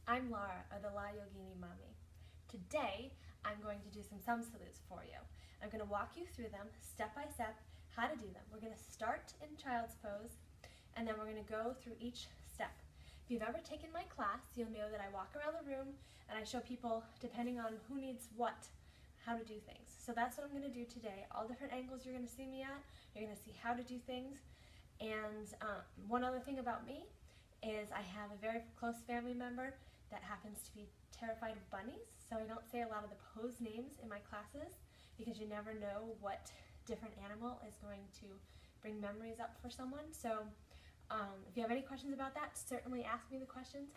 I'm Laura of the La Yogini Mommy. Today, I'm going to do some thumb salutes for you. I'm going to walk you through them step by step, how to do them. We're going to start in child's pose, and then we're going to go through each step. If you've ever taken my class, you'll know that I walk around the room and I show people, depending on who needs what, how to do things. So that's what I'm going to do today. All different angles you're going to see me at. You're going to see how to do things. And one other thing about me is I have a very close family member that happens to be terrified of bunnies, so I don't say a lot of the pose names in my classes because you never know what different animal is going to bring memories up for someone. So if you have any questions about that, certainly ask me the questions,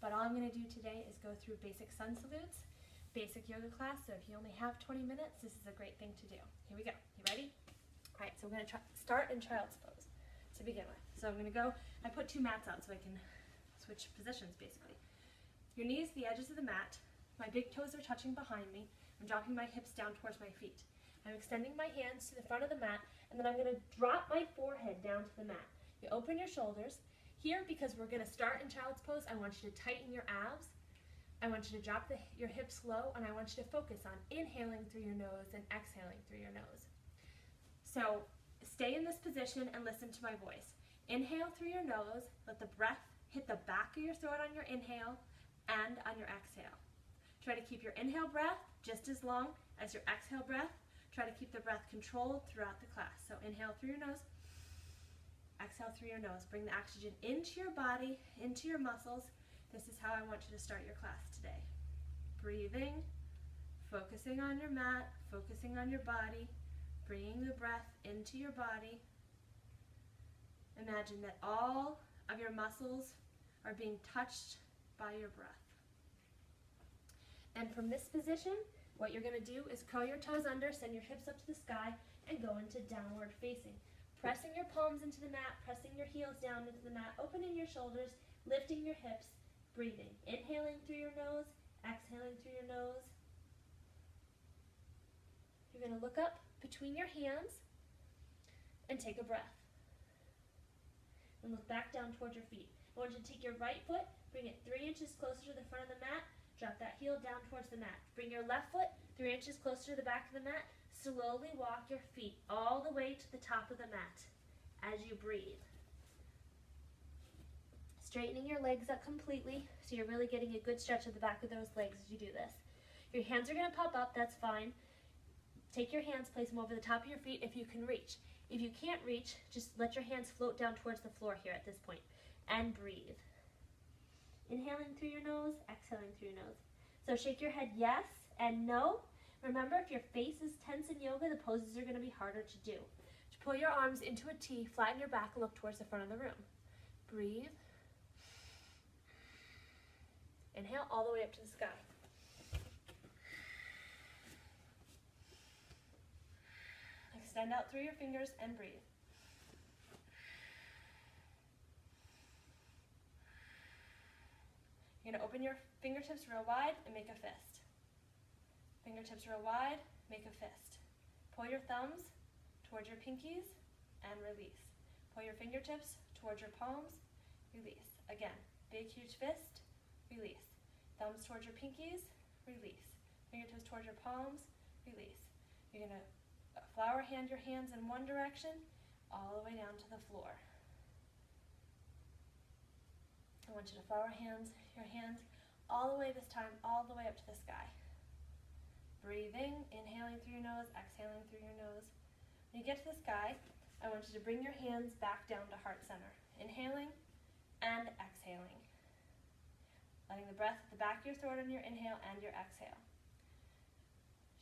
but all I'm going to do today is go through basic sun salutes, basic yoga class, so if you only have 20 minutes, this is a great thing to do. Here we go. You ready? All right, so we're going to start in child's pose to begin with. So I'm going to go, I put two mats out so I can switch positions basically. Your knees, the edges of the mat. My big toes are touching behind me. I'm dropping my hips down towards my feet. I'm extending my hands to the front of the mat, and then I'm going to drop my forehead down to the mat. You open your shoulders. Here, because we're going to start in child's pose, I want you to tighten your abs. I want you to drop your hips low, and I want you to focus on inhaling through your nose and exhaling through your nose. So stay in this position and listen to my voice. Inhale through your nose. Let the breath hit the back of your throat on your inhale and on your exhale. Try to keep your inhale breath just as long as your exhale breath. Try to keep the breath controlled throughout the class. So inhale through your nose, exhale through your nose. Bring the oxygen into your body, into your muscles. This is how I want you to start your class today. Breathing, focusing on your mat, focusing on your body, bringing the breath into your body. Imagine that all of your muscles are being touched by your breath. And from this position, what you're going to do is curl your toes under, send your hips up to the sky, and go into downward facing. Pressing your palms into the mat, pressing your heels down into the mat, opening your shoulders, lifting your hips, breathing. Inhaling through your nose, exhaling through your nose. You're going to look up between your hands and take a breath. And look back down towards your feet. I want you to take your right foot, bring it 3 inches closer to the front of the mat, drop that heel down towards the mat. Bring your left foot 3 inches closer to the back of the mat. Slowly walk your feet all the way to the top of the mat as you breathe. Straightening your legs up completely so you're really getting a good stretch of the back of those legs as you do this. Your hands are going to pop up, that's fine. Take your hands, place them over the top of your feet if you can reach. If you can't reach, just let your hands float down towards the floor here at this point. And breathe. Inhaling through your nose, exhaling through your nose. So shake your head yes and no. Remember, if your face is tense in yoga, the poses are going to be harder to do. Just pull your arms into a T, flatten your back, and look towards the front of the room. Breathe. Inhale all the way up to the sky. Extend out through your fingers and breathe. You're going to open your fingertips real wide and make a fist. Fingertips real wide, make a fist. Pull your thumbs towards your pinkies and release. Pull your fingertips towards your palms, release. Again, big huge fist, release. Thumbs towards your pinkies, release. Fingertips towards your palms, release. You're going to flower hand your hands in one direction all the way down to the floor. I want you to flower your hands all the way this time, all the way up to the sky. Breathing, inhaling through your nose, exhaling through your nose. When you get to the sky, I want you to bring your hands back down to heart center. Inhaling and exhaling. Letting the breath at the back of your throat on your inhale and your exhale.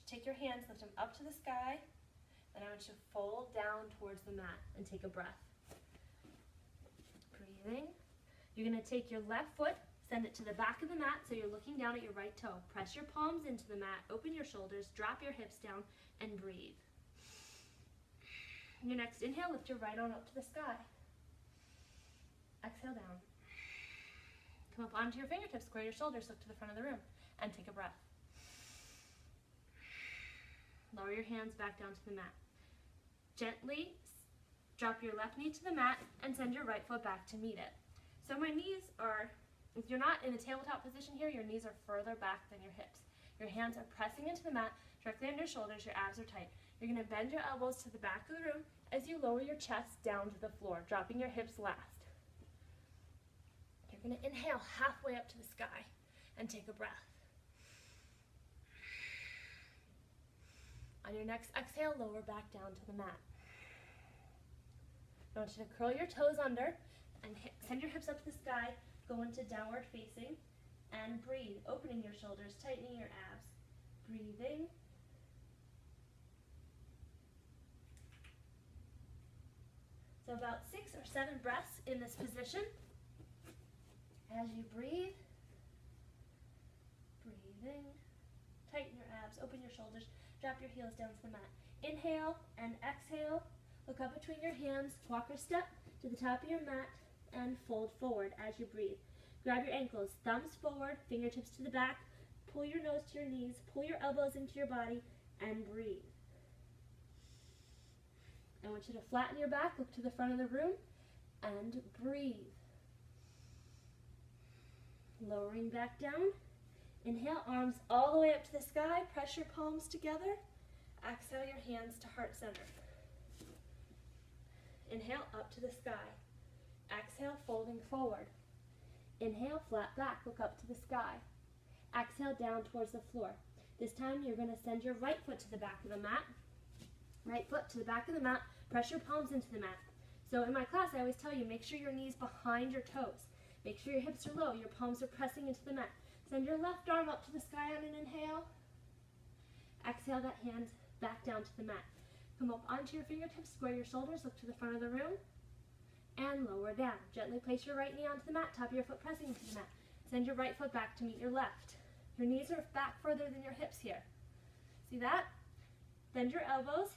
Take your hands, lift them up to the sky, then I want you to fold down towards the mat and take a breath. Breathing. You're going to take your left foot, send it to the back of the mat so you're looking down at your right toe. Press your palms into the mat, open your shoulders, drop your hips down, and breathe. Your next inhale, lift your right arm up to the sky. Exhale down. Come up onto your fingertips, square your shoulders, look to the front of the room, and take a breath. Lower your hands back down to the mat. Gently drop your left knee to the mat and send your right foot back to meet it. So my knees are If you're not in a tabletop position here, your knees are further back than your hips. Your hands are pressing into the mat, directly under your shoulders, your abs are tight. You're going to bend your elbows to the back of the room as you lower your chest down to the floor, dropping your hips last. You're going to inhale halfway up to the sky and take a breath. On your next exhale, lower back down to the mat. I want you to curl your toes under and send your hips up to the sky, go into downward facing, and breathe, opening your shoulders, tightening your abs. Breathing. So about 6 or 7 breaths in this position. As you breathe, breathing, tighten your abs, open your shoulders, drop your heels down to the mat. Inhale and exhale. Look up between your hands, walk or step to the top of your mat, and fold forward as you breathe. Grab your ankles, thumbs forward, fingertips to the back, pull your nose to your knees, pull your elbows into your body, and breathe. I want you to flatten your back, look to the front of the room, and breathe. Lowering back down. Inhale, arms all the way up to the sky, press your palms together. Exhale your hands to heart center. Inhale, up to the sky. Exhale, folding forward. Inhale, flat back, look up to the sky. Exhale, down towards the floor. This time you're going to send your right foot to the back of the mat. Right foot to the back of the mat, press your palms into the mat. So in my class, I always tell you, make sure your knees behind your toes. Make sure your hips are low, your palms are pressing into the mat. Send your left arm up to the sky on an inhale. Exhale that hand back down to the mat. Come up onto your fingertips, square your shoulders, look to the front of the room, and lower down. Gently place your right knee onto the mat, top of your foot pressing into the mat. Send your right foot back to meet your left. Your knees are back further than your hips here. See that? Bend your elbows,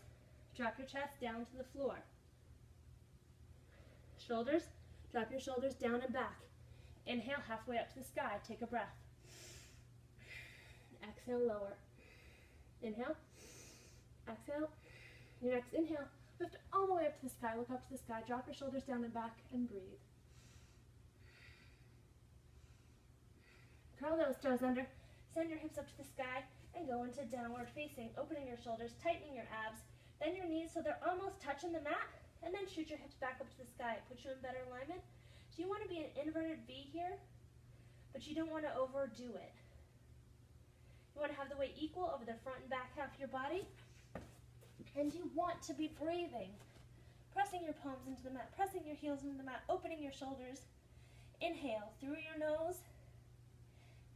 drop your chest down to the floor. Shoulders, drop your shoulders down and back. Inhale halfway up to the sky, take a breath. Exhale, lower. Inhale, exhale. Your next inhale, lift all the way up to the sky, look up to the sky, drop your shoulders down and back, and breathe. Curl those toes under, send your hips up to the sky, and go into downward facing, opening your shoulders, tightening your abs, bend your knees so they're almost touching the mat, and then shoot your hips back up to the sky. It puts you in better alignment. So you want to be an inverted V here, but you don't want to overdo it. You want to have the weight equal over the front and back half of your body, and you want to be breathing. Pressing your palms into the mat, pressing your heels into the mat, opening your shoulders. Inhale through your nose,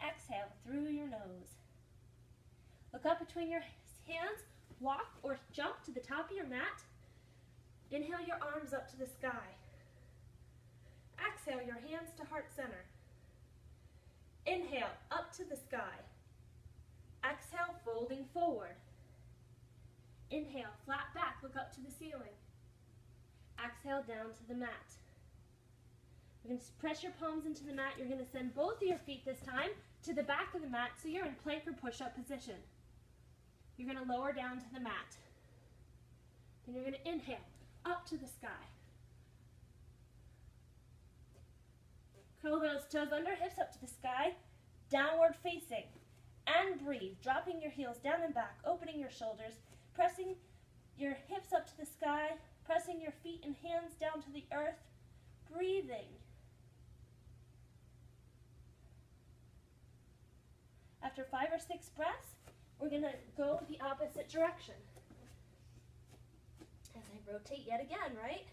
exhale through your nose. Look up between your hands, walk or jump to the top of your mat. Inhale your arms up to the sky. Exhale your hands to heart center. Inhale up to the sky. Exhale, folding forward. Inhale, flat back, look up to the ceiling. Exhale, down to the mat. You're going to press your palms into the mat. You're going to send both of your feet this time to the back of the mat so you're in plank or push-up position. You're going to lower down to the mat. Then you're going to inhale up to the sky. Curl those toes under, hips up to the sky, downward facing, and breathe, dropping your heels down and back, opening your shoulders, pressing your hips up to the sky, pressing your feet and hands down to the earth, breathing. After 5 or 6 breaths, we're going to go the opposite direction. As I rotate yet again, right?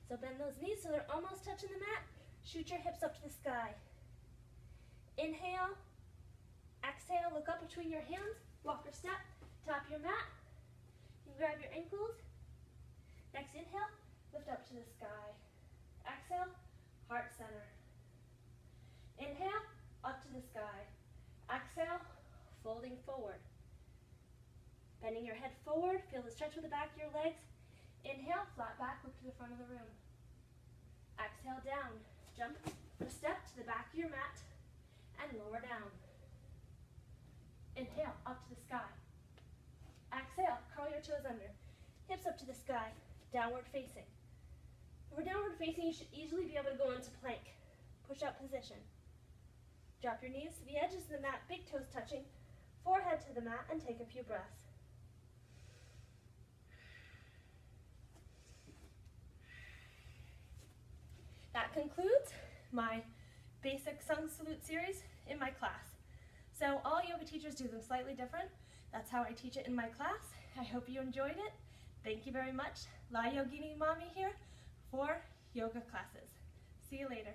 So bend those knees so they're almost touching the mat. Shoot your hips up to the sky. Inhale, exhale, look up between your hands, walk or step, top your mat. You can grab your ankles. Next inhale, lift up to the sky. Exhale, heart center. Inhale, up to the sky. Exhale, folding forward. Bending your head forward, feel the stretch with the back of your legs. Inhale, flat back, look to the front of the room. Exhale, down. Jump or step to the back of your mat and lower down. Inhale, up to the sky. Exhale, curl your toes under. Hips up to the sky, downward facing. If we're downward facing, you should easily be able to go into plank. push-up position. Drop your knees to the edges of the mat, big toes touching, forehead to the mat, and take a few breaths. That concludes my basic Sung Salute series in my class. So all yoga teachers do them slightly different. That's how I teach it in my class. I hope you enjoyed it. Thank you very much. La Yogini Mami here for yoga classes. See you later.